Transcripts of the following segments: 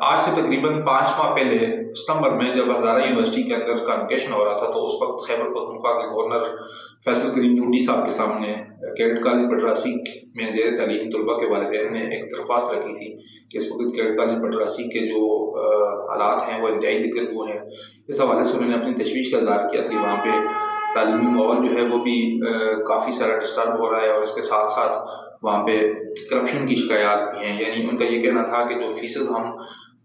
آج سے تقریباً 5 ماہ پہلے ستمبر میں جب ہزارہ یونیورسٹی کے اندر کانوکیشن ہو رہا تھا تو اس وقت خیبر پختونخوا کے گورنر فیصل کریم چودی صاحب کے سامنے کیڈٹ کالج بٹراسی میں زیر تعلیم طلباء کے والدین نے ایک درخواست رکھی تھی کہ اس وقت کیڈٹ کالج بٹراسی کے جو حالات ہیں وہ انتہائی دقت وہ ہیں۔ اس حوالے سے انہوں نے اپنی تشویش کا اظہار کیا تھا۔ وہاں پہ تعلیمی ماحول جو ہے وہ بھی کافی سارا ڈسٹرب ہو رہا ہے اور اس کے ساتھ ساتھ وہاں پہ کرپشن کی شکایات بھی ہیں۔ یعنی ان کا یہ کہنا تھا کہ جو فیسز ہم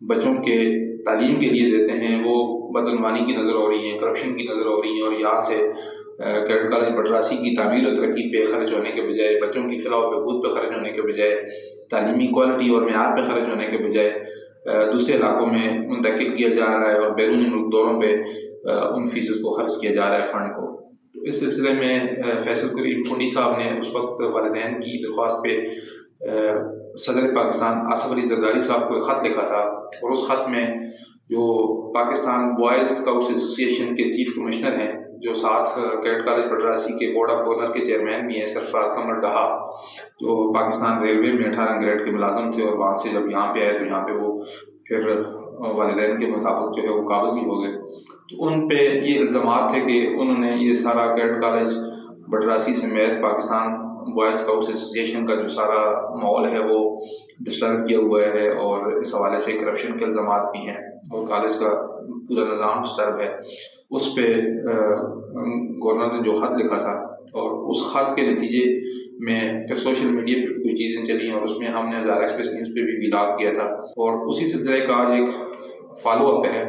بچوں کے تعلیم کے لیے دیتے ہیں وہ بدعنوانی کی نظر ہو رہی ہیں، کرپشن کی نظر ہو رہی ہیں، اور یہاں سے کیڈٹ کالج بٹراسی کی تعمیر و ترقی پہ خرچ ہونے کے بجائے، بچوں کی فلاح و بہبود پہ خرچ ہونے کے بجائے، تعلیمی کوالٹی اور معیار پہ خرچ ہونے کے بجائے دوسرے علاقوں میں منتقل کیا جا رہا ہے اور بیرونی ملک دوروں پہ ان فیسز کو خرچ کیا جا رہا ہے فنڈ کو۔ اس سلسلے میں فیصل کریم چودی صاحب نے اس وقت والدین کی درخواست پہ صدر پاکستان آصف علی زرداری صاحب کو ایک خط لکھا تھا، اور اس خط میں جو پاکستان بوائز اسکاؤٹس ایسوسی ایشن کے چیف کمشنر ہیں، جو ساتھ کیڈٹ کالج بٹراسی کے بورڈ آف گورنر کے چیئرمین بھی ہیں سرفراز قمر ڈہا، جو پاکستان ریلوے میں 18 گریڈ کے ملازم تھے اور وہاں سے جب یہاں پہ آئے تو یہاں پہ وہ پھر والدین کے مطابق جو ہے وہ قابض ہی ہو گئے۔ تو ان پہ یہ الزامات تھے کہ انہوں نے یہ سارا کیڈٹ کالج بٹراسی سمیت پاکستان بوائز اسکاؤٹس ایسوسی ایشن کا جو سارا ماحول ہے وہ ڈسٹرب کیا ہوا ہے، اور اس حوالے سے کرپشن کے الزامات بھی ہیں اور کالج کا پورا نظام ڈسٹرب ہے۔ اس پہ گورنر نے جو خط لکھا تھا، اور اس خط کے نتیجے میں پھر سوشل میڈیا پہ کوئی چیزیں چلی اور اس میں ہم نے ہزارہ ایکسپریس نیوز پہ بھی ولاگ کیا تھا، اور اسی سلسلے کا آج ایک فالو اپ ہے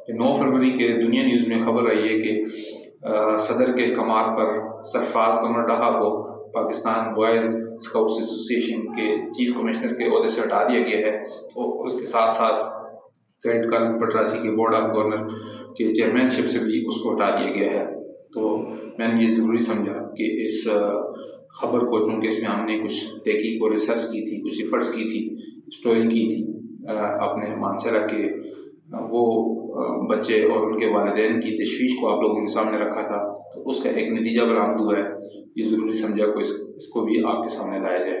کہ 9 فروری کے دنیا نیوز میں خبر آئی ہے کہ صدر کے احکامات پر سرفراز قمر ڈہا کو پاکستان بوائز اسکاؤٹس ایسوسی ایشن کے چیف کمشنر کے عہدے سے ہٹا دیا گیا ہے، اور اس کے ساتھ ساتھ کیڈٹ کالج بٹراسی کے بورڈ آف گورنر کے چیئرمین شپ سے بھی اس کو ہٹا دیا گیا ہے۔ تو میں نے یہ ضروری سمجھا کہ اس خبر کو، چونکہ اس میں ہم نے کچھ تحقیق اور ریسرچ کی تھی، کچھ ایفرٹس کی تھی، اسٹوری کی تھی اپنے مانسرہ کے، وہ بچے اور ان کے والدین کی تشویش کو آپ لوگوں کے سامنے رکھا تھا، تو اس کا ایک نتیجہ برآمد ہوا ہے۔ یہ ضروری سمجھا کہ اس کو بھی آپ کے سامنے لایا جائے۔